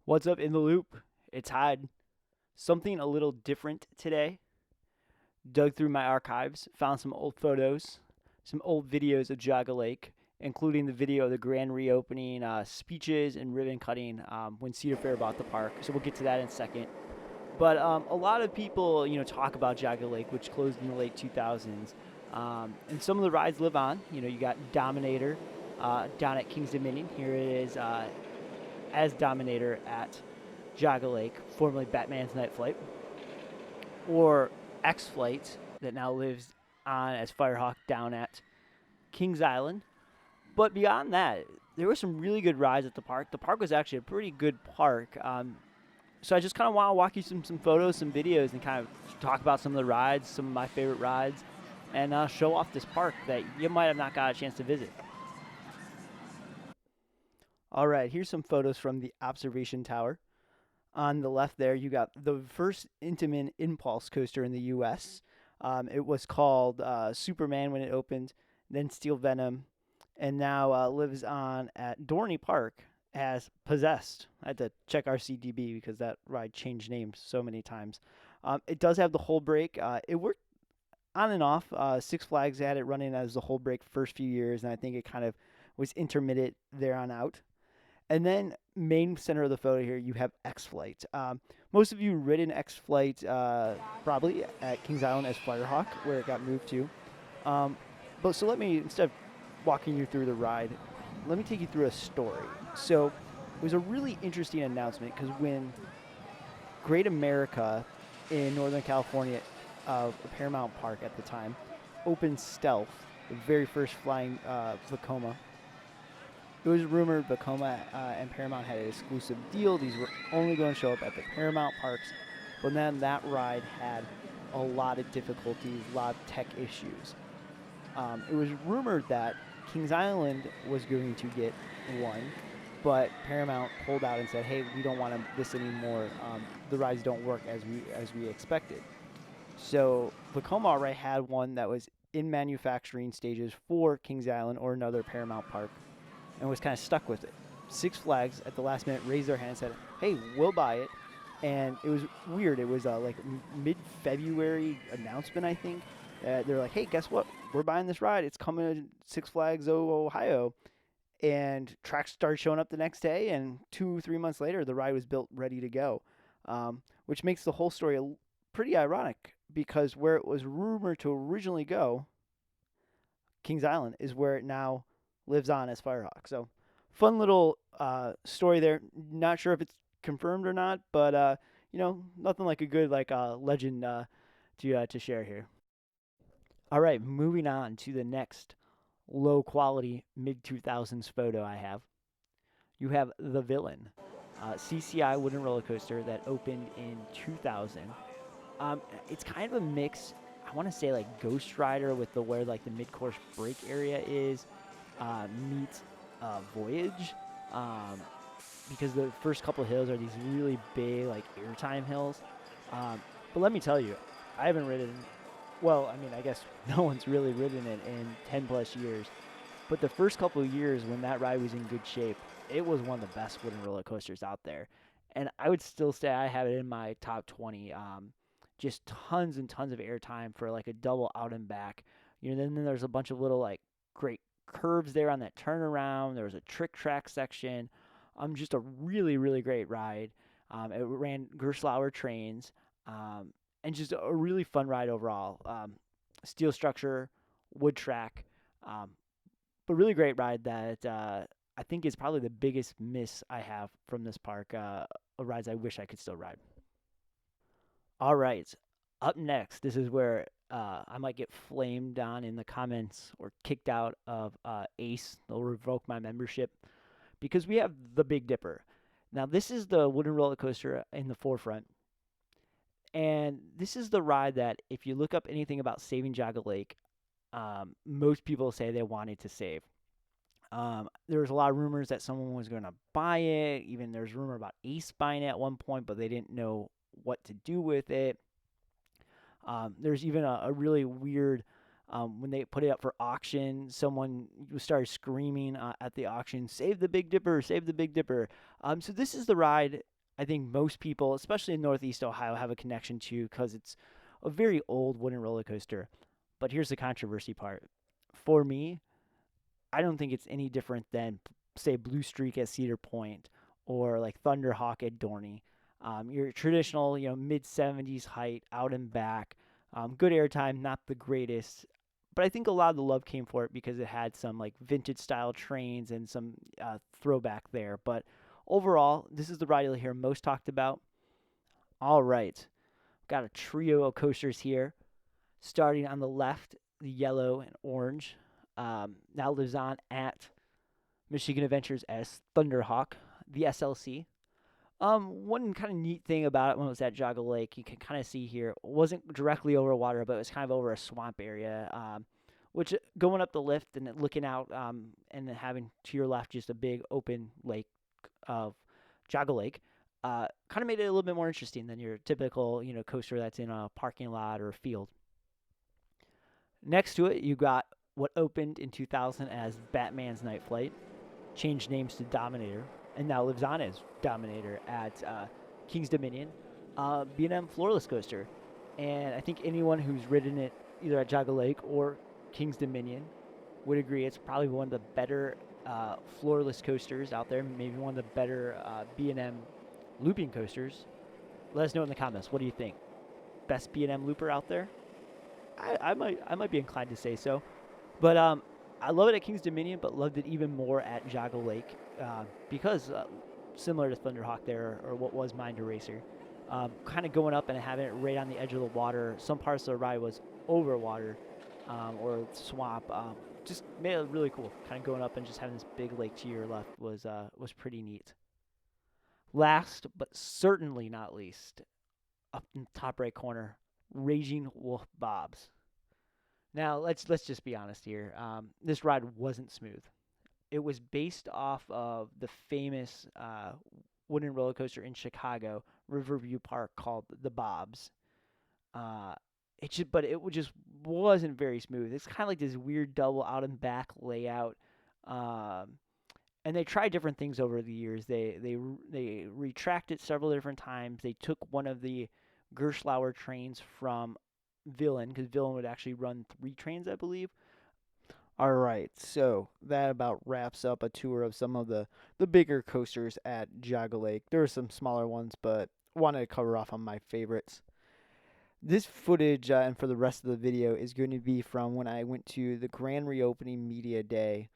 What's up in the loop? It's Hyde. Something a little different today. Dug through my archives, found some old photos, some old videos of Geauga Lake, including the video of the grand reopening, speeches, and ribbon cutting when Cedar Fair bought the park. So we'll get to that in a second. But a lot of people, talk about Geauga Lake, which closed in the late 2000s, and some of the rides live on. You got Dominator down at King's Dominion. Here it is as Dominator at Geauga Lake, formerly Batman's Night Flight, or X Flight that now lives on as Firehawk down at Kings Island. But beyond that, there were some really good rides at the park. The park was actually a pretty good park. So I just kind of want to walk you some photos, some videos, and kind of talk about some of the rides, some of my favorite rides, and show off this park that you might have not got a chance to visit. All right, here's some photos from the observation tower. On the left there, you got the first Intamin impulse coaster in the U.S. It was called Superman when it opened, then Steel Venom, and now lives on at Dorney Park as Possessed. I had to check our CDB because that ride changed names so many times. It does have the whole break. It worked on and off. Six Flags had it running as the whole break first few years, and I think it kind of was intermittent there on out. And then main center of the photo here, you have X-Flight. Most of you ridden X-Flight probably at Kings Island as Firehawk, where it got moved to. But so let me, instead of walking you through the ride, let me take you through a story. So it was a really interesting announcement because when Great America in Northern California, Paramount Park at the time, opened Stealth, the very first flying Vekoma, it was rumored Vekoma and Paramount had an exclusive deal. These were only going to show up at the Paramount parks. But then that ride had a lot of difficulties, a lot of tech issues. It was rumored that Kings Island was going to get one, but Paramount pulled out and said, hey, we don't want this anymore. The rides don't work as we expected. So Vekoma already had one that was in manufacturing stages for Kings Island or another Paramount park, and was kind of stuck with it. Six Flags at the last minute raised their hand and said, hey, we'll buy it. And it was weird. It was like mid-February announcement, I think. They're like, hey, guess what? We're buying this ride. It's coming to Six Flags, Ohio. And tracks started showing up the next day, and 2-3 months later, the ride was built ready to go, which makes the whole story pretty ironic because where it was rumored to originally go, Kings Island, is where it now lives on as Firehawk. So fun little story there. Not sure if it's confirmed or not, but nothing like a good legend to share here. All right, moving on to the next low quality mid 2000s photo I have. You have The Villain, CCI wooden roller coaster that opened in 2000. It's kind of a mix. I want to say like Ghost Rider with where like the mid-course break area is. Meets Voyage, because the first couple of hills are these really big like airtime hills. But let me tell you, I haven't ridden. Well, I mean, I guess no one's really ridden it in 10 plus years. But the first couple of years when that ride was in good shape, it was one of the best wooden roller coasters out there. And I would still say I have it in my top 20. Just tons and tons of airtime for like a double out and back. Then there's a bunch of little like great curves there on that turnaround. There was a trick track section. Just a really, really great ride. It ran Gerstlauer trains, and just a really fun ride overall. Steel structure, wood track, but really great ride that I think is probably the biggest miss I have from this park. Rides I wish I could still ride. All right, up next, this is where I might get flamed on in the comments or kicked out of ACE. They'll revoke my membership because we have the Big Dipper. Now, this is the wooden roller coaster in the forefront. And this is the ride that if you look up anything about saving Geauga Lake, most people say they wanted to save. There was a lot of rumors that someone was going to buy it. Even there's rumor about ACE buying it at one point, but they didn't know what to do with it. There's even a really weird, when they put it up for auction, someone started screaming at the auction, save the Big Dipper, save the Big Dipper. So this is the ride I think most people, especially in Northeast Ohio, have a connection to because it's a very old wooden roller coaster. But here's the controversy part. For me, I don't think it's any different than, say, Blue Streak at Cedar Point or like Thunderhawk at Dorney. Your traditional, mid 70s height, out and back, good airtime, not the greatest. But I think a lot of the love came for it because it had some like vintage style trains and some throwback there. But overall, this is the ride you'll hear most talked about. All right, got a trio of coasters here. Starting on the left, the yellow and orange. Now lives on at Michigan Adventures as Thunderhawk, the SLC. One kind of neat thing about it when it was at Geauga Lake, you can kind of see here, it wasn't directly over water, but it was kind of over a swamp area, which going up the lift and looking out and then having to your left just a big open lake of Geauga Lake, kind of made it a little bit more interesting than your typical, coaster that's in a parking lot or a field. Next to it, you got what opened in 2000 as Batman's Night Flight, changed names to Dominator, and now lives on as Dominator at King's Dominion, B&M floorless coaster. And I think anyone who's ridden it either at Geauga Lake or King's Dominion would agree it's probably one of the better floorless coasters out there, maybe one of the better B&M looping coasters. Let us know in the comments. What do you think? Best B&M looper out there? I might be inclined to say so. But I love it at King's Dominion, but loved it even more at Geauga Lake because similar to Thunderhawk there, or what was Mind Eraser, kind of going up and having it right on the edge of the water. Some parts of the ride was over water or swamp. Just made it really cool. Kind of going up and just having this big lake to your left was pretty neat. Last, but certainly not least, up in the top right corner, Raging Wolf Bob's. Now, let's just be honest here. This ride wasn't smooth. It was based off of the famous wooden roller coaster in Chicago, Riverview Park, called the Bob's. It just wasn't very smooth. It's kind of like this weird double out and back layout. And they tried different things over the years. They retracted several different times. They took one of the Gerstlauer trains from Villain, because Villain would actually run 3 trains, I believe. All right, so that about wraps up a tour of some of the bigger coasters at Geauga Lake. There are some smaller ones, but wanted to cover off on my favorites. This footage, and for the rest of the video, is going to be from when I went to the grand reopening media day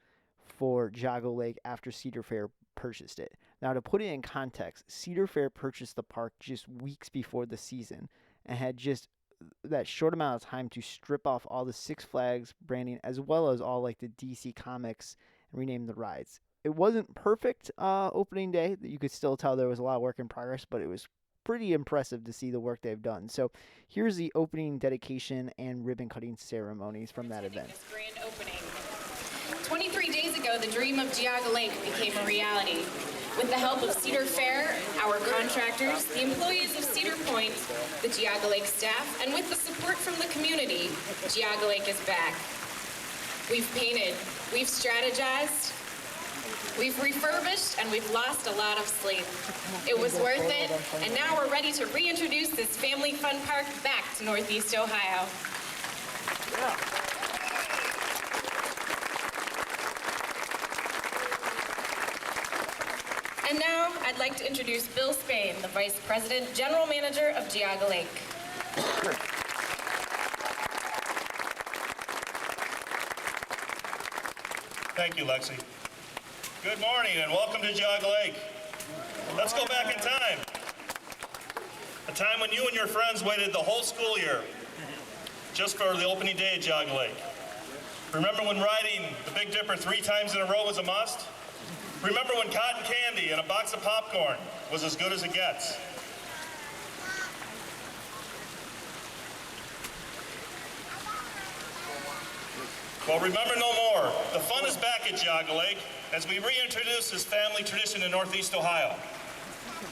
for Geauga Lake after Cedar Fair purchased it. Now, to put it in context, Cedar Fair purchased the park just weeks before the season and had just that short amount of time to strip off all the Six Flags branding as well as all like the DC Comics and rename the rides. It wasn't perfect opening day. You could still tell there was a lot of work in progress, but it was pretty impressive to see the work they've done. So here's the opening dedication and ribbon cutting ceremonies from that event. This grand opening. 23 days ago, the dream of Geauga Lake became a reality. With the help of Cedar Fair, our contractors, the employees of Cedar Point, the Geauga Lake staff, and with the support from the community, Geauga Lake is back. We've painted, we've strategized, we've refurbished, and we've lost a lot of sleep. It was worth it, and now we're ready to reintroduce this family fun park back to Northeast Ohio. Yeah. And now, I'd like to introduce Bill Spain, the Vice President, General Manager of Geauga Lake. Thank you, Lexi. Good morning and welcome to Geauga Lake. Let's go back in time. A time when you and your friends waited the whole school year just for the opening day at Geauga Lake. Remember when riding the Big Dipper 3 times in a row was a must? Remember when cotton candy and a box of popcorn was as good as it gets? Well, remember no more. The fun is back at Geauga Lake as we reintroduce this family tradition in Northeast Ohio.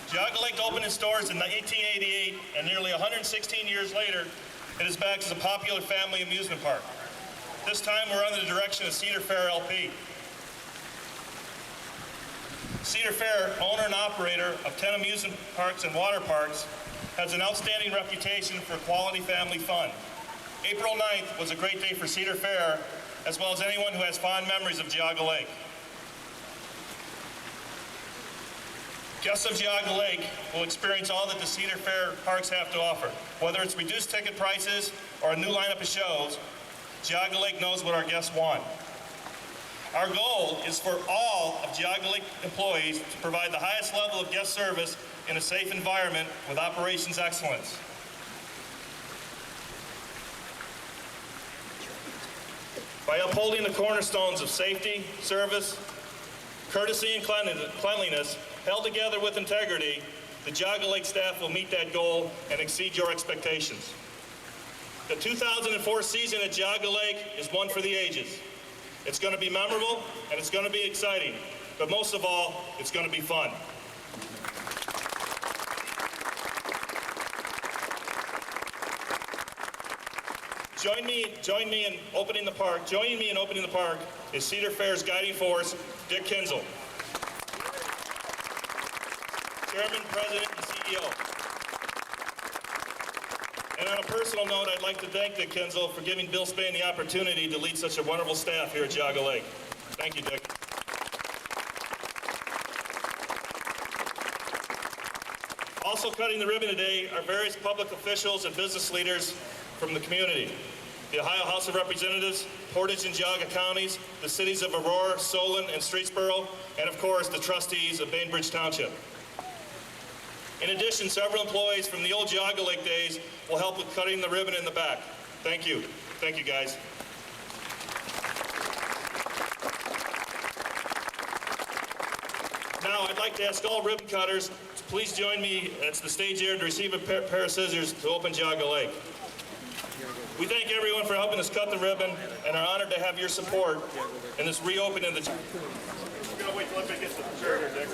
Geauga Lake opened its doors in 1888, and nearly 116 years later, it is back as a popular family amusement park. This time, we're under the direction of Cedar Fair LP. Cedar Fair, owner and operator of 10 amusement parks and water parks, has an outstanding reputation for quality family fun. April 9th was a great day for Cedar Fair, as well as anyone who has fond memories of Geauga Lake. Guests of Geauga Lake will experience all that the Cedar Fair parks have to offer. Whether it's reduced ticket prices or a new lineup of shows, Geauga Lake knows what our guests want. Our goal is for all of Geauga Lake employees to provide the highest level of guest service in a safe environment with operations excellence. By upholding the cornerstones of safety, service, courtesy, and cleanliness, held together with integrity, the Geauga Lake staff will meet that goal and exceed your expectations. The 2004 season at Geauga Lake is one for the ages. It's going to be memorable and it's going to be exciting, but most of all, it's going to be fun. Join me in opening the park. Joining me in opening the park is Cedar Fair's guiding force, Dick Kinzel, Chairman, President, and CEO. And on a personal note, I'd like to thank Dick Kinzel for giving Bill Spain the opportunity to lead such a wonderful staff here at Geauga Lake. Thank you, Dick. Also cutting the ribbon today are various public officials and business leaders from the community. The Ohio House of Representatives, Portage and Geauga counties, the cities of Aurora, Solon, and Streetsboro, and of course the trustees of Bainbridge Township. In addition, several employees from the old Geauga Lake days will help with cutting the ribbon in the back. Thank you. Thank you, guys. Now, I'd like to ask all ribbon cutters to please join me at the stage here to receive a pair of scissors to open Geauga Lake. We thank everyone for helping us cut the ribbon and are honored to have your support in this reopening of the... We're going to wait till everybody gets to the chair here, Dick.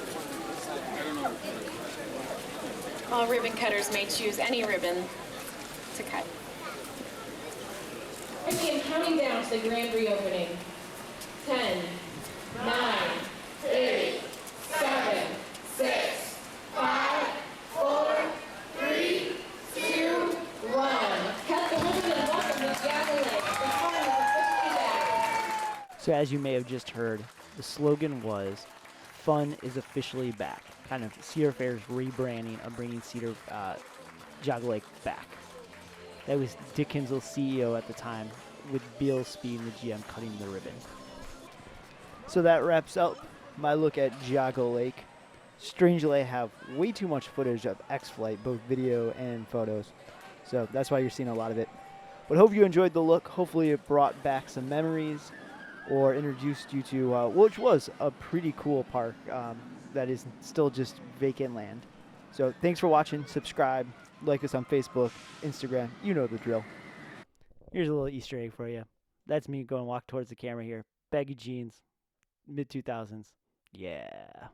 All ribbon cutters may choose any ribbon to cut. I begin counting down to the grand reopening. 10, 9, 8, 7, 6, 5, 4, 3, 2, 1. Cut the ribbon and welcome to Geauga Lake. The fun is officially back. So as you may have just heard, the slogan was, "Fun is officially back." Kind of Cedar Fair's rebranding of bringing Geauga Lake back. That was Dick Kinzel, CEO at the time, with Bill Speed, the GM, cutting the ribbon. So that wraps up my look at Geauga Lake. Strangely, I have way too much footage of X-Flight, both video and photos. So that's why you're seeing a lot of it. But hope you enjoyed the look. Hopefully it brought back some memories or introduced you to, which was a pretty cool park that is still just vacant land. So thanks for watching. Subscribe. Like us on Facebook, Instagram. You know the drill. Here's a little Easter egg for you. That's me going walk towards the camera here. Baggy jeans. Mid-2000s. Yeah.